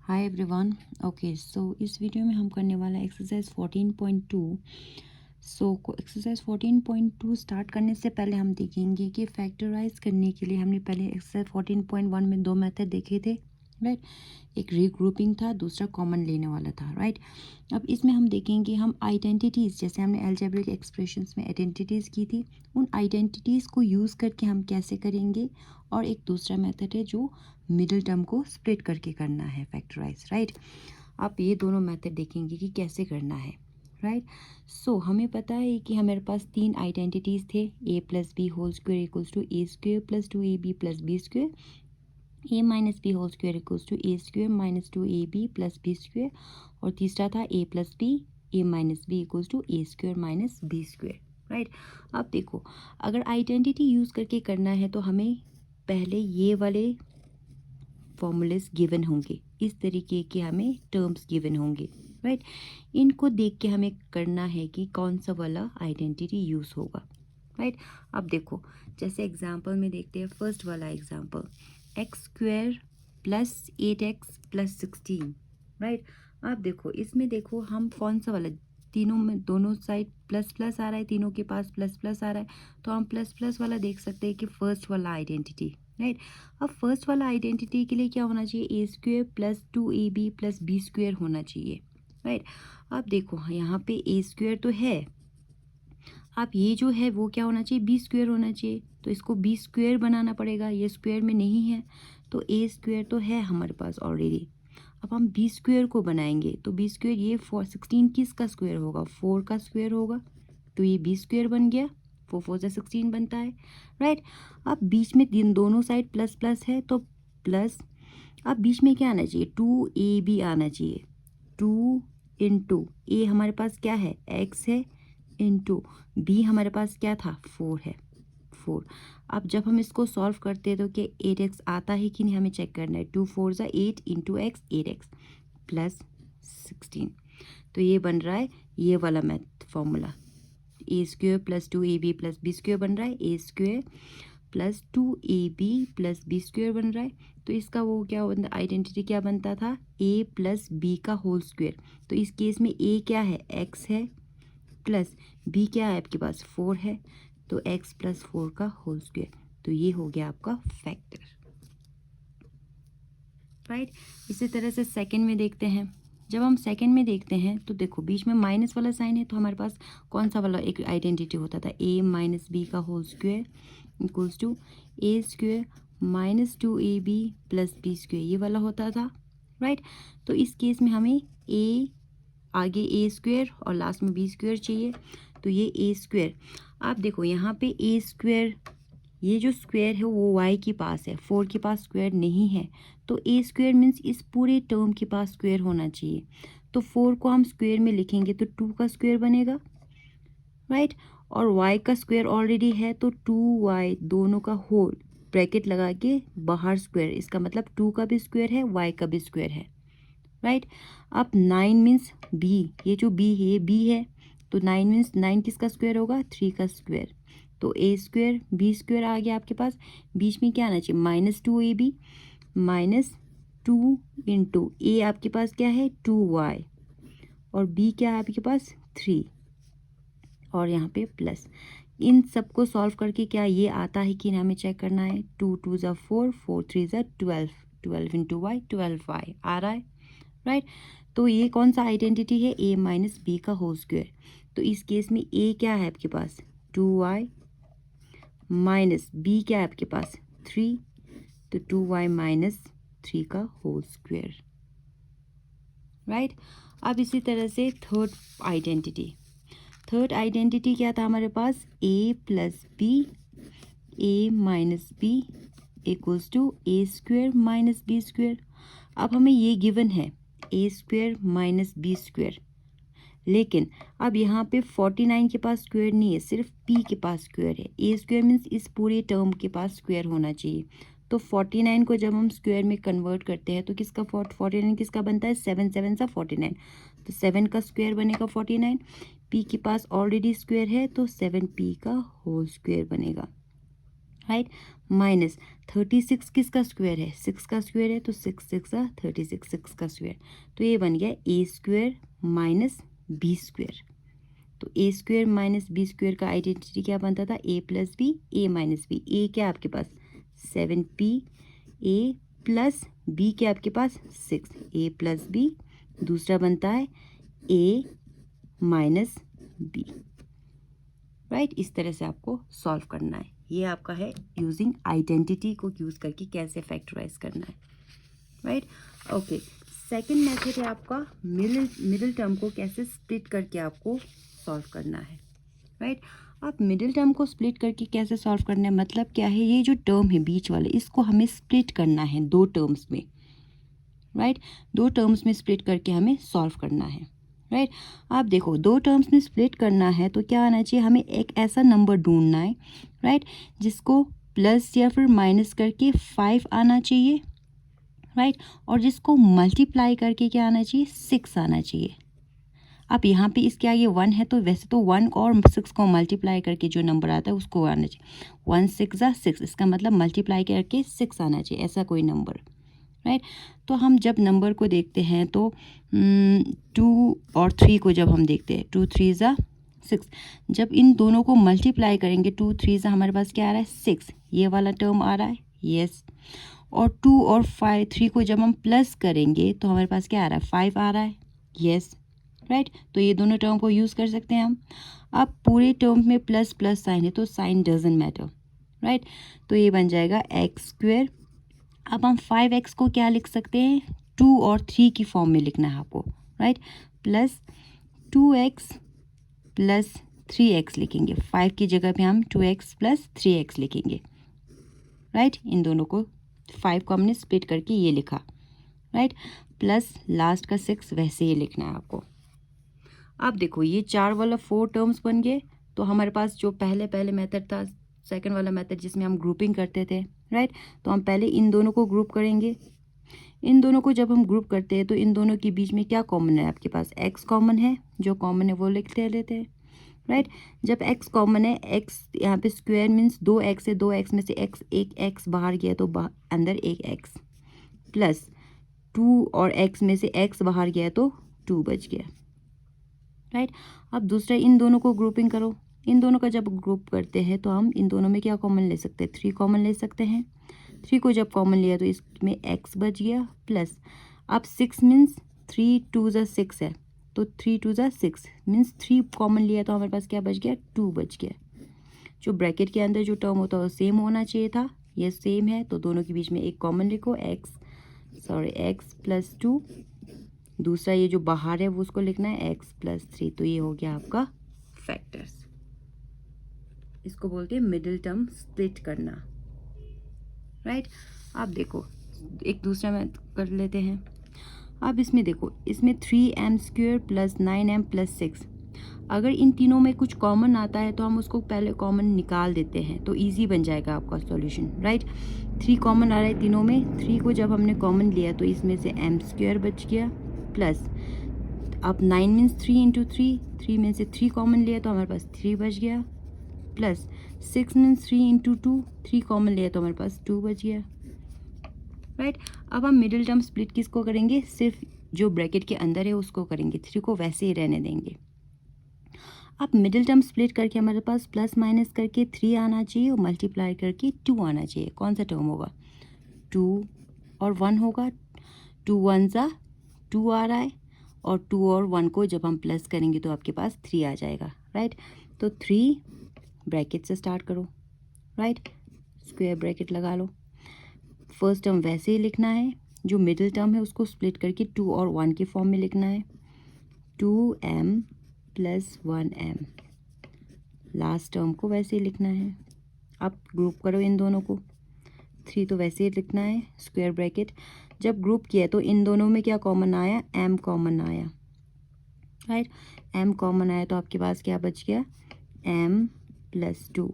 Hi everyone. Okay, सो इस video में हम करने वाला है एक्सरसाइज 14.2। एक्सरसाइज 14.2 स्टार्ट करने से पहले हम देखेंगे कि फैक्टराइज करने के लिए हमने पहले एक्सरसाइज 14.1 में दो मेथड देखे थे, राइट। एक रीग्रुपिंग था, दूसरा कॉमन लेने वाला था, राइट। अब इसमें हम देखेंगे हम आइडेंटिटीज़, जैसे हमने अलजेब्रिक एक्सप्रेशंस में आइडेंटिटीज़ की थी, उन आइडेंटिटीज़ को यूज़ करके हम कैसे करेंगे। और एक दूसरा मेथड है जो मिडिल टर्म को स्प्लिट करके करना है, फैक्टराइज, राइट। आप ये दोनों मेथड देखेंगे कि कैसे करना है, राइट। हमें पता है कि हमारे पास तीन आइडेंटिटीज़ थे, a plus b whole square equals to a square plus 2ab plus B square, a minus b whole square equals to a square minus 2ab plus B square, और तीसरा था a plus b, a minus b equals to a square minus b square, right. अब देखो, अगर identity use करके करना है तो हमें पहले ये वाले फॉर्मूलेस गिवन होंगे, इस तरीके के हमें टर्म्स गिवन होंगे, राइट। इनको देख के हमें करना है कि कौन सा वाला आइडेंटिटी यूज़ होगा, राइट। अब देखो, जैसे एग्जांपल में देखते हैं, फर्स्ट वाला example, x square plus 8x plus 16, right. अब देखो, इसमें देखो हम कौन सा वाला, तीनों में दोनों साइड प्लस प्लस आ रहा है, तीनों के पास प्लस प्लस आ रहा है, तो हम प्लस प्लस वाला देख सकते हैं कि फर्स्ट वाला आइडेंटिटी, राइट। अब फर्स्ट वाला आइडेंटिटी के लिए क्या होना चाहिए, A square plus 2ab plus B square होना चाहिए, राइट। अब देखो यहाँ पे ए स्क्वेयर तो है, अब ये जो है वो क्या होना चाहिए, बी स्क्वेयर होना चाहिए, तो इसको बी स्क्वेयर बनाना पड़ेगा, ये स्क्वेयर में नहीं है, तो ए स्क्वेयर तो है हमारे पास ऑलरेडी। अब हम बी स्क्वेयर को बनाएंगे, तो बी स्क्वेयर ये 16 किसका स्क्वेयर होगा, 4 का स्क्वेयर होगा, तो ये बी स्क्वेयर बन गया, 4 4 से 16 बनता है, राइट। अब बीच में दोनों साइड प्लस प्लस है तो प्लस, अब बीच में क्या आना चाहिए, 2ab आना चाहिए, 2 इंटू ए हमारे पास क्या है, एक्स है, इंटू बी हमारे पास क्या था, 4 है, 4। अब जब हम इसको सॉल्व करते हैं तो क्या 8x आता है कि नहीं, हमें चेक करना है, 2 4 ज़ा 8 इंटू एक्स 8x प्लस 16, तो ये बन रहा है ये वाला math formula, A square plus 2ab plus B square बन रहा है, ए square plus 2ab plus B square बन रहा है, तो इसका वो क्या बनता, आइडेंटिटी क्या बनता था, a प्लस बी का होल स्क्वेयर, तो इस केस में a क्या है, x है, प्लस बी क्या है आपके पास, 4 है, तो x प्लस 4 का होल स्क्वेयर, तो ये हो गया आपका फैक्टर, राइट। इसी तरह से सेकंड में देखते हैं, जब हम सेकंड में देखते हैं तो देखो बीच में माइनस वाला साइन है, तो हमारे पास कौन सा वाला एक आइडेंटिटी होता था, a माइनस बी का whole square equals to a square minus 2ab plus B square, ये वाला होता था, राइट। तो इस केस में हमें a आगे ए स्क्वेयर और लास्ट में बी स्क्वेयर चाहिए, तो ये ए स्क्वेयर, आप देखो यहाँ पे ए स्क्वेयर, ये जो स्क्वेयर है वो वाई के पास है, 4 के पास स्क्वेयर नहीं है, तो ए स्क्वेयर मीन्स इस पूरे टर्म के पास स्क्वेयर होना चाहिए, तो 4 को हम स्क्वेयर में लिखेंगे तो 2 का स्क्वेयर बनेगा, राइट। और y का स्क्वायर ऑलरेडी है, तो 2y दोनों का होल ब्रैकेट लगा के बाहर स्क्वायर, इसका मतलब 2 का भी स्क्वायर है, y का भी स्क्वायर है, राइट। अब 9 मीन्स b, ये जो b है ये b है, तो 9 मीन्स 9 किसका स्क्वायर होगा, 3 का स्क्वायर, तो a स्क्वायर b स्क्वायर आ गया आपके पास, बीच में क्या आना चाहिए, माइनस 2ab माइनस 2 इंटू ए आपके पास क्या है 2y, और b क्या है आपके पास 3, और यहाँ पे प्लस, इन सबको सॉल्व करके क्या ये आता है कि हमें चेक करना है, 2 2 ज़ा 4 4 3 ज़ा 12, 12 इंटू वाई 12y आ रहा है, राइट। तो ये कौन सा आइडेंटिटी है, a माइनस बी का होल स्क्वायर, तो इस केस में a क्या है आपके पास 2y माइनस b क्या है आपके पास 3, तो 2y माइनस 3 का होल स्क्वायर, राइट। अब इसी तरह से थर्ड आइडेंटिटी क्या था हमारे पास, a plus b, a minus b equals to a square minus b square. अब हमें ये गिवन है ए स्क्वेयर माइनस बी स्क्वेयर, लेकिन अब यहाँ पे 49 के पास स्क्वेयर नहीं है, सिर्फ p के पास स्क्वेयर है, ए स्क्वेयर मीन्स इस पूरे टर्म के पास स्क्वेयर होना चाहिए, तो 49 को जब हम स्क्वेयर में कन्वर्ट करते हैं तो किसका 49 किसका बनता है, 7 7 सा 49, तो 7 का स्क्वेयर बनेगा 49, p के पास ऑलरेडी स्क्वेयर है तो 7p का होल स्क्वेयर बनेगा। राइट, माइनस 36 किसका स्क्वायर है, 6 का स्क्वायर है, तो 6 6 36, 6 का स्क्वायर, तो ये बन गया ए स्क्वायर माइनस बी स्क्वायर। तो ए स्क्वायर माइनस बी स्क्वायर का आइडेंटिटी क्या बनता था, ए प्लस बी, ए माइनस बी। ए क्या आपके पास 7p, ए प्लस बी क्या आपके पास 6, ए प्लस बी। दूसरा बनता है ए माइनस बी। राइट, इस तरह से आपको सॉल्व करना है। ये आपका है यूजिंग आइडेंटिटी को यूज़ करके कैसे फैक्टराइज करना है। Right, okay. सेकंड मेथड है आपका मिडिल टर्म को कैसे स्प्लिट करके आपको सॉल्व करना है। राइट, आप मिडिल टर्म को स्प्लिट करके कैसे सॉल्व करना है, मतलब क्या है, ये जो टर्म है बीच वाले, इसको हमें स्प्लिट करना है दो टर्म्स में। राइट, दो टर्म्स में स्प्लिट करके हमें सॉल्व करना है। राइट, आप देखो दो टर्म्स में स्प्लिट करना है तो क्या आना चाहिए, हमें एक ऐसा नंबर ढूंढना है, राइट, जिसको प्लस या फिर माइनस करके 5 आना चाहिए, राइट, और जिसको मल्टीप्लाई करके क्या आना चाहिए, 6 आना चाहिए। अब यहाँ पे इसके आगे 1 है तो वैसे तो 1 और 6 को मल्टीप्लाई करके जो नंबर आता है उसको आना चाहिए। 1 6 6, इसका मतलब मल्टीप्लाई करके 6 आना चाहिए, ऐसा कोई नंबर। राइट, तो हम जब नंबर को देखते हैं तो 2 और 3 को जब हम देखते हैं, 2 3 6, जब इन दोनों को मल्टीप्लाई करेंगे 2 3 हमारे पास क्या आ रहा है 6, ये वाला टर्म आ रहा है, यस। और 2 और 3 को जब हम प्लस करेंगे तो हमारे पास क्या आ रहा है 5 आ रहा है, यस। राइट, तो ये दोनों टर्म को यूज़ कर सकते हैं हम। अब पूरे टर्म में प्लस प्लस साइन है तो साइन डजंट मैटर। राइट, तो ये बन जाएगा एक्स स्क्वेयर। अब हम 5x को क्या लिख सकते हैं, 2 और 3 की फॉर्म में लिखना है आपको। Right, plus 2x plus 3x लिखेंगे, 5 की जगह पे हम 2x प्लस 3x लिखेंगे। राइट, इन दोनों को 5 को हमने स्प्लिट करके ये लिखा। राइट, प्लस लास्ट का 6 वैसे ही लिखना है आपको। अब देखो ये 4 वाला 4 टर्म्स बन गए, तो हमारे पास जो पहले मेथड था, सेकंड वाला मेथड जिसमें हम ग्रुपिंग करते थे, राइट, तो हम पहले इन दोनों को ग्रुप करेंगे। इन दोनों को जब हम ग्रुप करते हैं तो इन दोनों के बीच में क्या कॉमन है, आपके पास x कॉमन है, जो कॉमन है वो लिखते लेते हैं। राइट, जब x कॉमन है, x यहाँ पे स्क्वायर मीन्स 2x है, 2x में से x एक x बाहर गया तो अंदर एक x, प्लस 2 और x में से x बाहर गया तो 2 बच गया। राइट, अब दूसरा इन दोनों को ग्रुपिंग करो। इन दोनों का जब ग्रुप करते हैं तो हम इन दोनों में क्या कॉमन ले सकते हैं, 3 कॉमन ले सकते हैं। 3 को जब कॉमन लिया तो इसमें x बच गया, प्लस अब 6 मीन्स 3 2 6 है, तो 3 2 6 मीन्स 3 कॉमन लिया तो हमारे पास क्या बच गया, 2 बच गया। जो ब्रैकेट के अंदर जो टर्म होता है वो सेम होना चाहिए था, ये सेम है, तो दोनों के बीच में एक कॉमन लिखो, x प्लस 2। दूसरा ये जो बाहर है वो उसको लिखना है x प्लस 3, तो ये हो गया आपका फैक्टर्स। इसको बोलते हैं मिडिल टर्म स्प्लिट करना। राइट, आप देखो एक दूसरा में कर लेते हैं। अब इसमें देखो, इसमें 3m square plus 9m plus 6, अगर इन तीनों में कुछ कॉमन आता है तो हम उसको पहले कॉमन निकाल देते हैं तो इजी बन जाएगा आपका सॉल्यूशन। राइट, 3 कॉमन आ रहा है तीनों में, 3 को जब हमने कॉमन लिया तो इसमें से m स्क्वायर बच गया, प्लस अब 9 मीन्स 3 इंटू 3 में से 3 कॉमन लिया तो हमारे पास 3 बच गया, प्लस 6 मीन्स 3 इंटू 3 कॉमन लिया तो हमारे पास 2 बच गया। राइट, अब हम मिडिल टर्म स्प्लिट किसको करेंगे, सिर्फ जो ब्रैकेट के अंदर है उसको करेंगे, 3 को वैसे ही रहने देंगे। अब मिडिल टर्म स्प्लिट करके हमारे पास प्लस माइनस करके 3 आना चाहिए और मल्टीप्लाई करके 2 आना चाहिए। कौन सा टर्म होगा, 2 और 1 होगा, 2 1 2 आ रहा है, और 2 और 1 को जब हम प्लस करेंगे तो आपके पास 3 आ जाएगा। राइट, तो 3 ब्रैकेट से स्टार्ट करो, राइट, स्क्वायर ब्रैकेट लगा लो। फर्स्ट टर्म वैसे ही लिखना है, जो मिडिल टर्म है उसको स्प्लिट करके 2 और 1 के फॉर्म में लिखना है, 2m plus 1m। Last term को वैसे ही लिखना है। अब ग्रुप करो इन दोनों को, 3 तो वैसे ही लिखना है, स्क्वायर ब्रैकेट। जब ग्रुप किया तो इन दोनों में क्या कॉमन आया, m कॉमन आया। राइट, m कॉमन आया तो आपके पास क्या बच गया, m प्लस 2।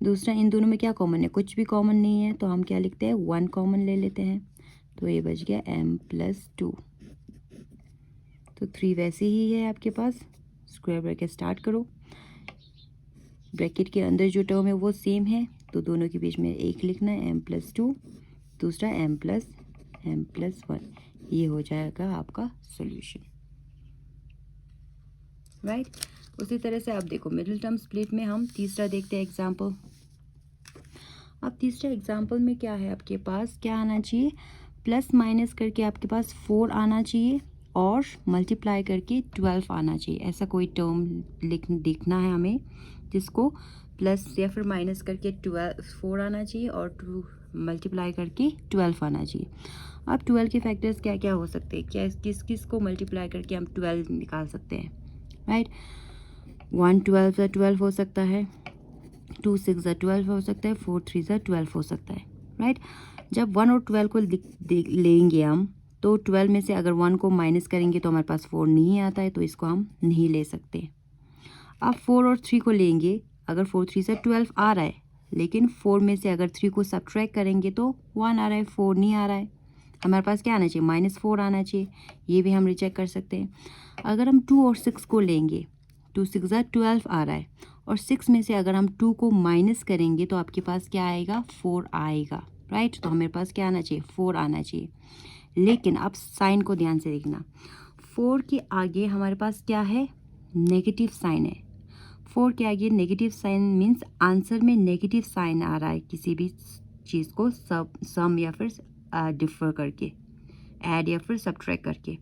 दूसरा इन दोनों में क्या कॉमन है, कुछ भी कॉमन नहीं है, तो हम क्या लिखते हैं, 1 कॉमन ले लेते हैं, तो ये बच गया m प्लस 2। तो 3 वैसे ही है आपके पास, स्क्वायर ब्रैकेट स्टार्ट करो। ब्रैकेट के अंदर जो टर्म है वो सेम है, तो दोनों के बीच में एक लिखना है m+2, दूसरा m+1, ये हो जाएगा आपका सॉल्यूशन, राइट। उसी तरह से आप देखो मिडिल टर्म स्प्लिट में हम तीसरा देखते हैं एग्जाम्पल। अब तीसरे एग्जाम्पल में क्या है, आपके पास क्या आना चाहिए, प्लस माइनस करके आपके पास 4 आना चाहिए और मल्टीप्लाई करके 12 आना चाहिए। ऐसा कोई टर्म देखना है हमें जिसको प्लस या फिर माइनस करके 4 आना चाहिए और 2 मल्टीप्लाई करके 12 आना चाहिए। अब 12 के फैक्टर्स क्या क्या हो सकते हैं, क्या किस किस को मल्टीप्लाई करके हम 12 निकाल सकते हैं, राइट। 1 12 हो सकता है, 2 6 12 हो सकता है, 4 3 12 हो सकता है, राइट। जब 1 और 12 को लेंगे हम, तो 12 में से अगर 1 को माइनस करेंगे तो हमारे पास 4 नहीं आता है, तो इसको हम नहीं ले सकते। अब 4 और 3 को लेंगे, अगर 4 3 12 आ रहा है, लेकिन 4 में से अगर 3 को सब्ट्रैक्ट करेंगे तो 1 आ रहा है, 4 नहीं आ रहा है। हमारे पास क्या आना चाहिए, -4 आना चाहिए, ये भी हम रिजेक्ट कर सकते हैं। अगर हम 2 और 6 को लेंगे, 2 6 12 आ रहा है, और 6 में से अगर हम 2 को माइनस करेंगे तो आपके पास क्या आएगा, 4 आएगा, राइट। तो हमारे पास क्या आना चाहिए, 4 आना चाहिए। लेकिन अब साइन को ध्यान से देखना, 4 के आगे हमारे पास क्या है, नेगेटिव साइन है। 4 के आगे नेगेटिव साइन मीन्स आंसर में नेगेटिव साइन आ रहा है, किसी भी चीज़ को सम या फिर डिफर करके, ऐड या फिर सब्ट्रैक्ट करके।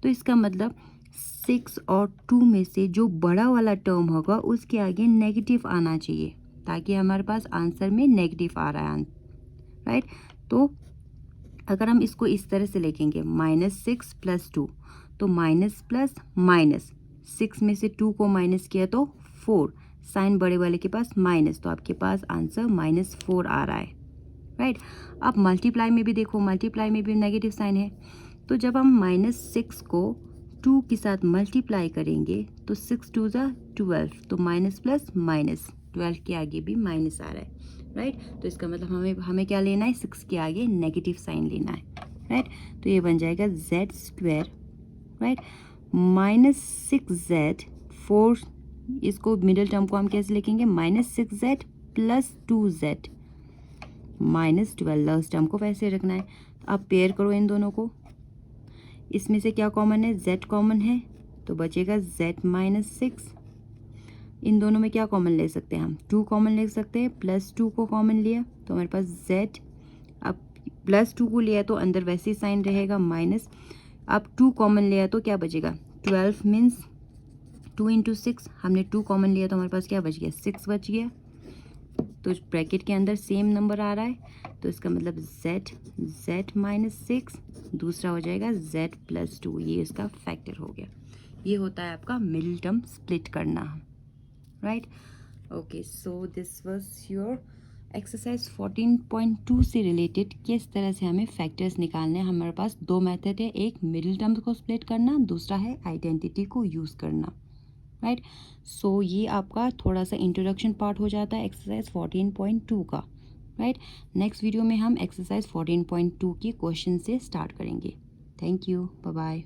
तो इसका मतलब 6 और 2 में से जो बड़ा वाला टर्म होगा उसके आगे नेगेटिव आना चाहिए, ताकि हमारे पास आंसर में नेगेटिव आ रहा है, राइट। तो अगर हम इसको इस तरह से लिखेंगे -6 + 2, तो माइनस प्लस माइनस, 6 में से 2 को माइनस किया तो 4, साइन बड़े वाले के पास माइनस, तो आपके पास आंसर -4 आ रहा है, राइट। अब मल्टीप्लाई में भी देखो, मल्टीप्लाई में भी नेगेटिव साइन है, तो जब हम -6 को 2 के साथ मल्टीप्लाई करेंगे तो 6 2 12, तो माइनस प्लस माइनस, 12 के आगे भी माइनस आ रहा है, राइट। तो इसका मतलब हमें क्या लेना है, 6 के आगे नेगेटिव साइन लेना है, राइट। तो ये बन जाएगा z², राइट, -6z 4, इसको मिडिल टर्म को हम कैसे लिखेंगे, -6z + 2z -12, लास्ट टर्म को वैसे रखना है। अब पेयर करो इन दोनों को, इसमें से क्या कॉमन है, z कॉमन है, तो बचेगा z -6। इन दोनों में क्या कॉमन ले सकते हैं हम, 2 कॉमन ले सकते हैं, +2 को कॉमन लिया तो हमारे पास z, अब +2 को लिया तो अंदर वैसे ही साइन रहेगा माइनस, अब 2 कॉमन लिया तो क्या बचेगा, 12 मीन्स 2 × 6, हमने 2 कॉमन लिया तो हमारे पास क्या बच गया, 6 बच गया। तो ब्रैकेट के अंदर सेम नंबर आ रहा है, तो इसका मतलब z -6, दूसरा हो जाएगा z + 2, ये इसका फैक्टर हो गया। ये होता है आपका मिडिल टर्म स्प्लिट करना, right. Okay, so this was your exercise 14.2 से रिलेटेड, किस तरह से हमें फैक्टर्स निकालने हैं। हमारे पास 2 मेथड है, एक मिडिल टर्म्स को स्प्लिट करना, दूसरा है आइडेंटिटी को यूज़ करना, राइट। सो ये आपका थोड़ा सा इंट्रोडक्शन पार्ट हो जाता है एक्सरसाइज 14.2 का, राइट। नेक्स्ट वीडियो में हम एक्सरसाइज 14.2 के क्वेश्चन से स्टार्ट करेंगे। Thank you, bye bye.